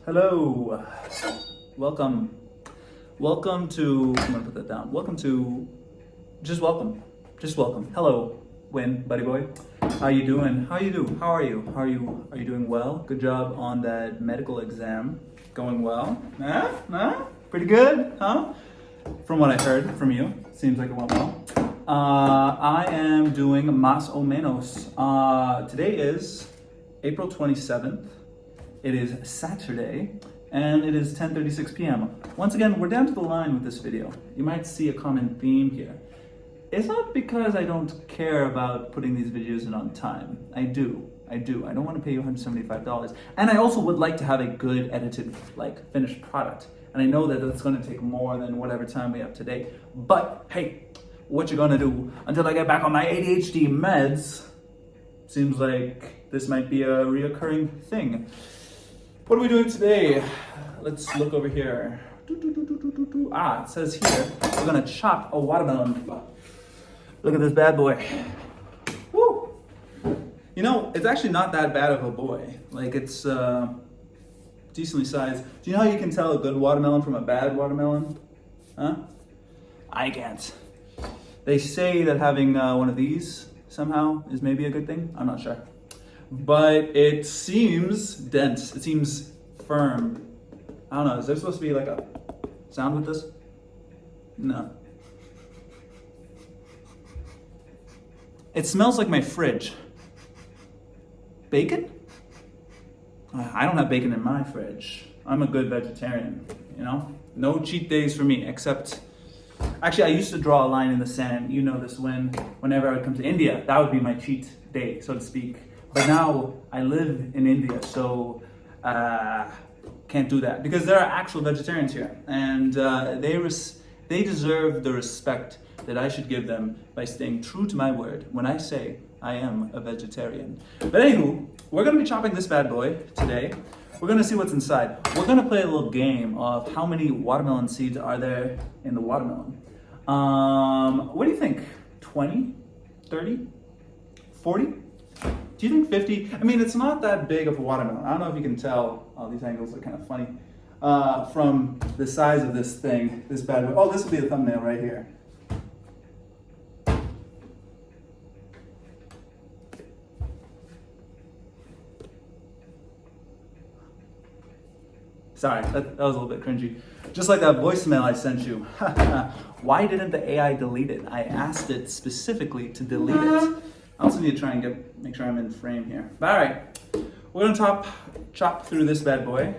Hello, welcome to, I'm gonna put that down. Just welcome. Hello, Win, buddy boy. How you doing? How are you? Are you doing well? Good job on that medical exam. Going well? Pretty good, huh? From what I heard from you, seems like it went well. I am doing más o menos. Today is April 27th. It is Saturday, and it is 10:36 p.m. Once again, we're down to the line with this video. You might see a common theme here. It's not because I don't care about putting these videos in on time. I do. I don't want to pay you $175. And I also would like to have a good edited, finished product. And I know that that's going to take more than whatever time we have today. But hey, what you gonna do until I get back on my ADHD meds? Seems like this might be a reoccurring thing. What are we doing today? Let's look over here. It says here, we're gonna chop a watermelon. Look at this bad boy. Woo! You know, it's actually not that bad of a boy. It's decently sized. Do you know how you can tell a good watermelon from a bad watermelon? Huh? I can't. They say that having one of these somehow is maybe a good thing. I'm not sure. But it seems dense. It seems firm. I don't know. Is there supposed to be like a sound with this? No. It smells like my fridge. Bacon? I don't have bacon in my fridge. I'm a good vegetarian, you know? No cheat days for me, except... Actually, I used to draw a line in the sand. You know this whenever I would come to India, that would be my cheat day, so to speak. But now I live in India, so can't do that because there are actual vegetarians here, and they deserve the respect that I should give them by staying true to my word when I say I am a vegetarian. But anywho, we're gonna be chopping this bad boy today. We're gonna see what's inside. We're gonna play a little game of how many watermelon seeds are there in the watermelon. What do you think? 20? 30? 40? Do you think 50? I mean, it's not that big of a watermelon. I don't know if you can tell. Oh, these angles are kind of funny. From the size of this thing, this bad boy. Oh, this will be the thumbnail right here. Sorry, that was a little bit cringy. Just like that voicemail I sent you. Why didn't the AI delete it? I asked it specifically to delete it. I also need to try and make sure I'm in frame here. But all right, we're gonna chop through this bad boy,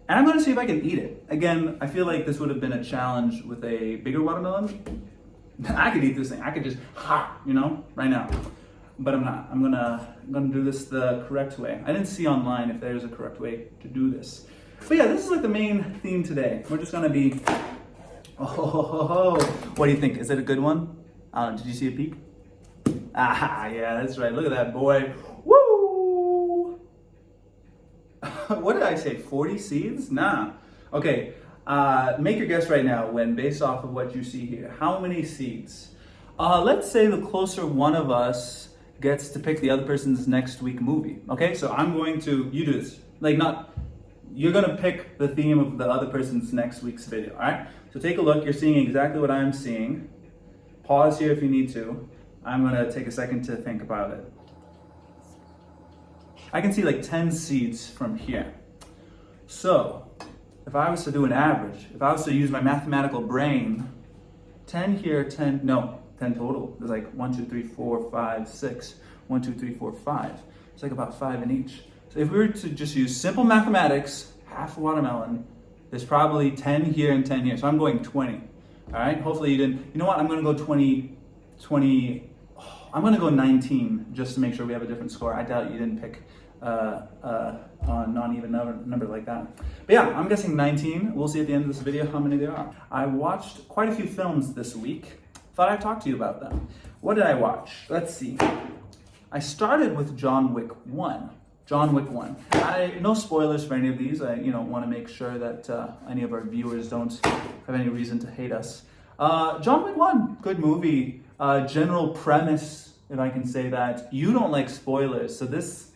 and I'm gonna see if I can eat it. Again, I feel like this would have been a challenge with a bigger watermelon. I could eat this thing. I could just, right now. But I'm not. I'm gonna do this the correct way. I didn't see online if there's a correct way to do this. But yeah, this is like the main theme today. We're just gonna be, what do you think? Is it a good one? Did you see a peek? Yeah, that's right. Look at that boy. Woo! What did I say? 40 seeds? Nah. Okay, make your guess right now based off of what you see here. How many seeds? Let's say the closer one of us gets to pick the other person's next week movie. Okay, so you do this. You're gonna pick the theme of the other person's next week's video, all right? So take a look, you're seeing exactly what I'm seeing. Pause here if you need to. I'm gonna take a second to think about it. I can see 10 seeds from here. So, if I was to do an average, if I was to use my mathematical brain, 10 here, 10 total. There's 1, 2, 3, 4, 5, 6. 1, 2, 3, 4, 5. It's about 5 in each. So if we were to just use simple mathematics, half a watermelon, there's probably 10 here and 10 here. So I'm going 20, all right? Hopefully you didn't. You know what? I'm gonna go 20, I'm gonna go 19 just to make sure we have a different score. I doubt you didn't pick a non-even number like that. But yeah, I'm guessing 19. We'll see at the end of this video how many there are. I watched quite a few films this week. Thought I'd talk to you about them. What did I watch? Let's see. I started with John Wick 1. John Wick 1. No spoilers for any of these. I want to make sure that any of our viewers don't have any reason to hate us. John Wick 1, good movie. General premise, if I can say that. You don't like spoilers, so this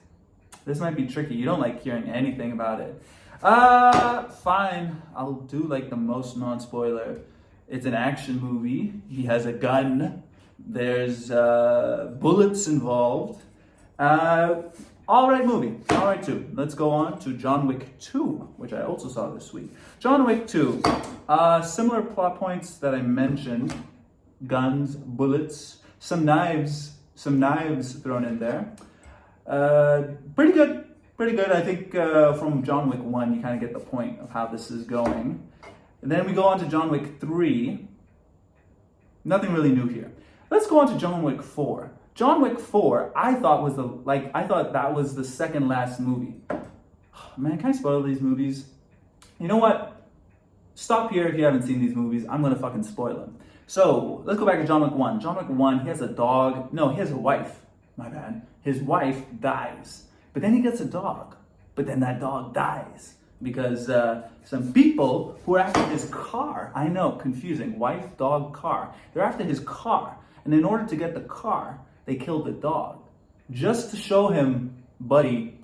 might be tricky. You don't like hearing anything about it. Fine. I'll do like the most non-spoiler. It's an action movie. He has a gun. There's bullets involved. All right movie. All right 2. Let's go on to John Wick 2, which I also saw this week. John Wick 2. Similar plot points that I mentioned. Guns, bullets, some knives thrown in there. Pretty good. Pretty good. I think from John Wick 1, you kind of get the point of how this is going. And then we go on to John Wick 3. Nothing really new here. Let's go on to John Wick 4. John Wick 4, I thought that was the second last movie. Man, can I spoil these movies? You know what? Stop here if you haven't seen these movies. I'm gonna fucking spoil them. So let's go back to John Wick 1. John Wick 1, he has a dog. No, he has a wife. My bad. His wife dies. But then he gets a dog. But then that dog dies. Because some people who are after his car, I know, confusing, wife, dog, car. They're after his car. And in order to get the car, they killed the dog. Just to show him, buddy,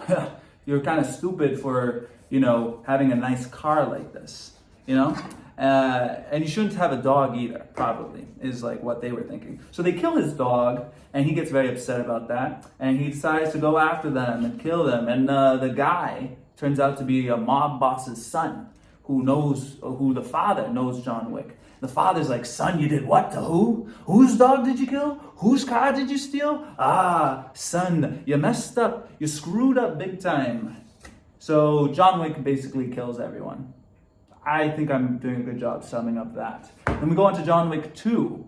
you're kind of stupid for, having a nice car like this, And you shouldn't have a dog either, probably, is like what they were thinking. So they kill his dog, and he gets very upset about that. And he decides to go after them and kill them. And the guy turns out to be a mob boss's son who the father knows John Wick. The father's like, son, you did what to who? Whose dog did you kill? Whose car did you steal? Ah, son, you messed up. You screwed up big time. So John Wick basically kills everyone. I think I'm doing a good job summing up that. Then we go on to John Wick 2.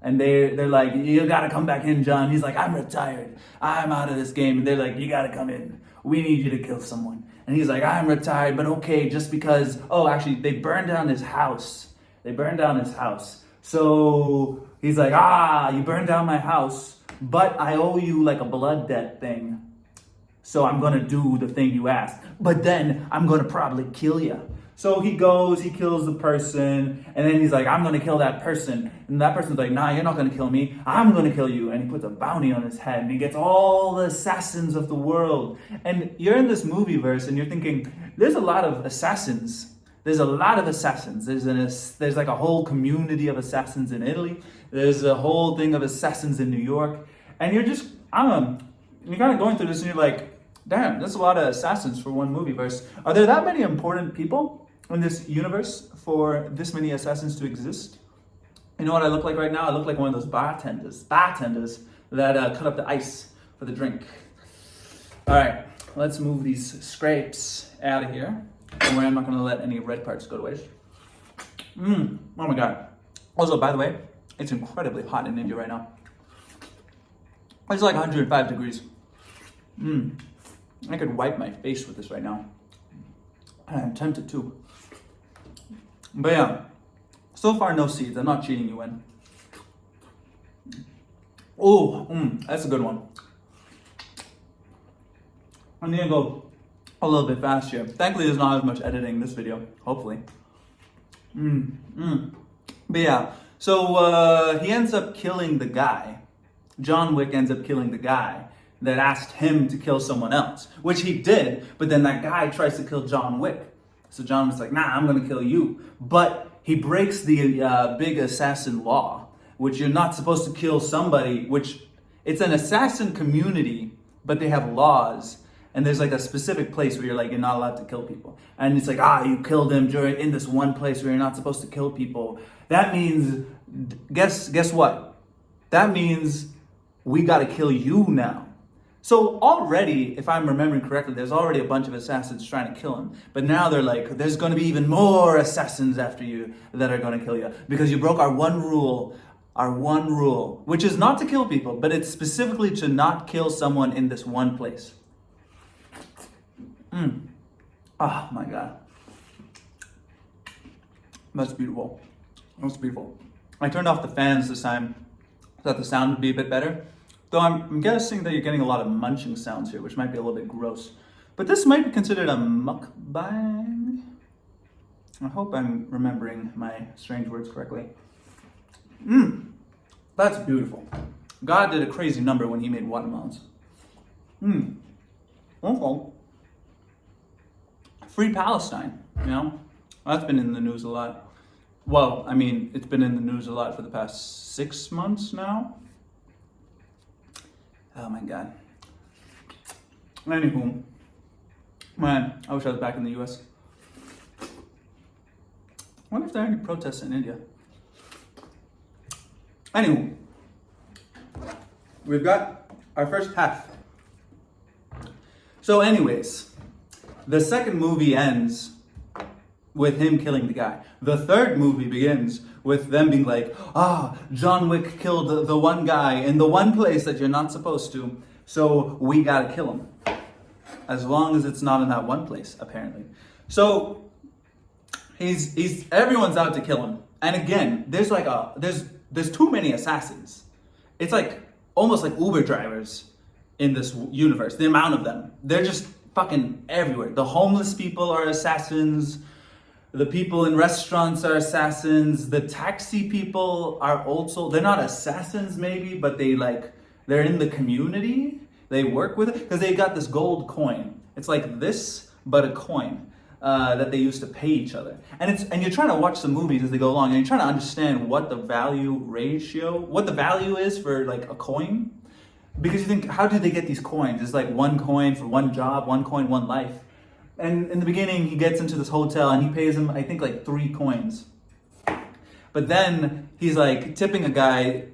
And they're like, you gotta come back in, John. He's like, I'm retired. I'm out of this game. And they're like, you gotta come in. We need you to kill someone. And he's like, I'm retired, but okay, just because, actually, they burned down his house. So he's like, you burned down my house, but I owe you like a blood debt thing. So I'm going to do the thing you asked, but then I'm going to probably kill you. So he goes, he kills the person, and then he's like, I'm going to kill that person. And that person's like, nah, you're not going to kill me. I'm going to kill you. And he puts a bounty on his head, and he gets all the assassins of the world. And you're in this movie verse, and you're thinking, there's a lot of assassins. There's a lot of assassins. There's like a whole community of assassins in Italy. There's a whole thing of assassins in New York. And you're just, you're kind of going through this and you're like, damn, that's a lot of assassins for one movie verse. Are there that many important people in this universe for this many assassins to exist? You know what I look like right now? I look like one of those bartenders that cut up the ice for the drink. All right, let's move these scrapes out of here. Don't worry, I'm not going to let any red parts go to waste. Oh my god. Also, by the way, it's incredibly hot in India right now. It's like 105 degrees. I could wipe my face with this right now. I'm tempted to. But yeah, so far no seeds. I'm not cheating you in. Oh, that's a good one. I'm going to go a little bit fast here. Thankfully, there's not as much editing in this video. Hopefully. But yeah, so he ends up killing the guy. John Wick ends up killing the guy that asked him to kill someone else, which he did, but then that guy tries to kill John Wick. So John was like, nah, I'm gonna kill you. But he breaks the big assassin law, which you're not supposed to kill somebody, which it's an assassin community, but they have laws. And there's like a specific place where you're not allowed to kill people. And it's like, you killed him in this one place where you're not supposed to kill people. That means, guess what? That means we gotta kill you now. So already, if I'm remembering correctly, there's already a bunch of assassins trying to kill him. But now they're like, there's gonna be even more assassins after you that are gonna kill you. Because you broke our one rule, which is not to kill people, but it's specifically to not kill someone in this one place. Oh my god. That's beautiful. That's beautiful. I turned off the fans this time so that the sound would be a bit better. Though I'm guessing that you're getting a lot of munching sounds here, which might be a little bit gross. But this might be considered a mukbang. I hope I'm remembering my strange words correctly. That's beautiful. God did a crazy number when he made watermelons. Okay. Free Palestine, you know? That's been in the news a lot. Well, I mean, it's been in the news a lot for the past 6 months now. Oh my God. Anywho, man, I wish I was back in the US. I wonder if there are any protests in India. Anywho, we've got our first half. So anyways, the second movie ends with him killing the guy. The third movie begins with them being like, John Wick killed the one guy in the one place that you're not supposed to, so we gotta kill him. As long as it's not in that one place, apparently. So he's everyone's out to kill him. And again, there's too many assassins. It's like almost like Uber drivers in this universe. The amount of them. They're just fucking everywhere. The homeless people are assassins. The people in restaurants are assassins. The taxi people are also, they're not assassins maybe, but they're in the community. They work with it because they got this gold coin. It's like this, but a coin that they use to pay each other. And you're trying to watch the movies as they go along, and you're trying to understand what the value is for like a coin. Because you think, how do they get these coins? It's like one coin for one job, one coin, one life. And in the beginning, he gets into this hotel and he pays him, I think, like 3 coins. But then he's like tipping a guy,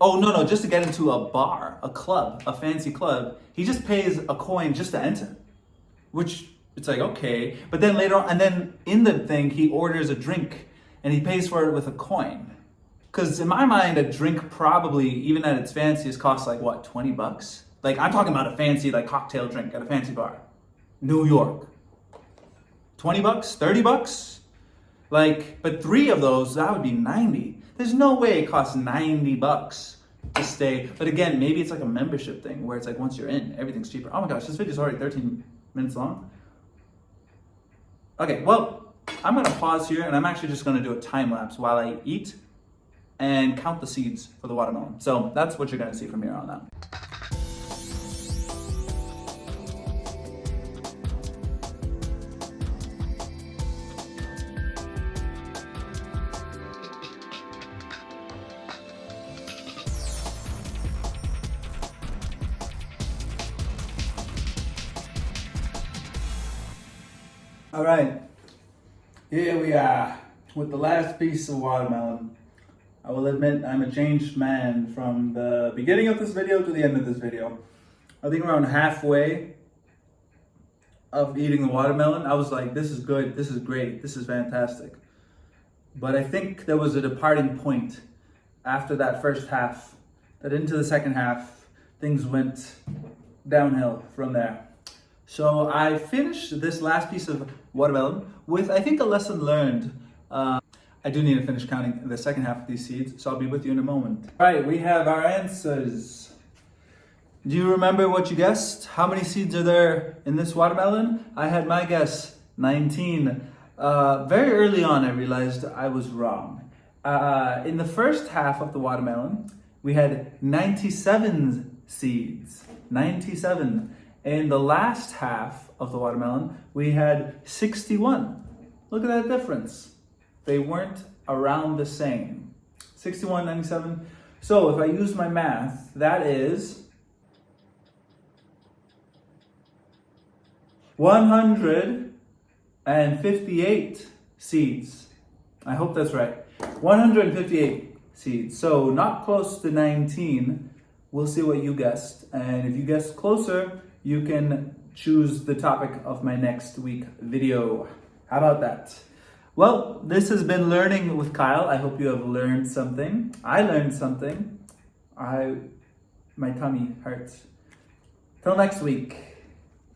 just to get into a bar, a club, a fancy club. He just pays a coin just to enter. Which, it's like, okay. But then later on, and then in the thing, he orders a drink and he pays for it with a coin. Because in my mind, a drink probably, even at its fanciest, costs like, what, $20? Like, I'm talking about a fancy, like, cocktail drink at a fancy bar. New York. $20? $30? Like, but 3 of those, that would be 90. There's no way it costs $90 to stay. But again, maybe it's like a membership thing where it's like once you're in, everything's cheaper. Oh my gosh, this video's already 13 minutes long. Okay, well, I'm gonna pause here and I'm actually just gonna do a time lapse while I eat and count the seeds for the watermelon. So that's what you're gonna see from here on out. All right, here we are with the last piece of watermelon. I will admit I'm a changed man from the beginning of this video to the end of this video. I think around halfway of eating the watermelon, I was like, this is good, this is great, this is fantastic. But I think there was a departing point after that first half, that into the second half, things went downhill from there. So I finished this last piece of watermelon with, I think, a lesson learned. I do need to finish counting the second half of these seeds, so I'll be with you in a moment. All right, we have our answers. Do you remember what you guessed? How many seeds are there in this watermelon? I had my guess, 19. Very early on, I realized I was wrong. In the first half of the watermelon, we had 97 seeds. 97. In the last half of the watermelon, we had 61. Look at that difference. They weren't around the same. 61, 97. So if I use my math, that is 158 seeds. I hope that's right. 158 seeds. So not close to 19. We'll see what you guessed. And if you guessed closer, you can choose the topic of my next week video. How about that? Well, this has been Learning with Kyle. I hope you have learned something. I learned something. My tummy hurts. Till next week.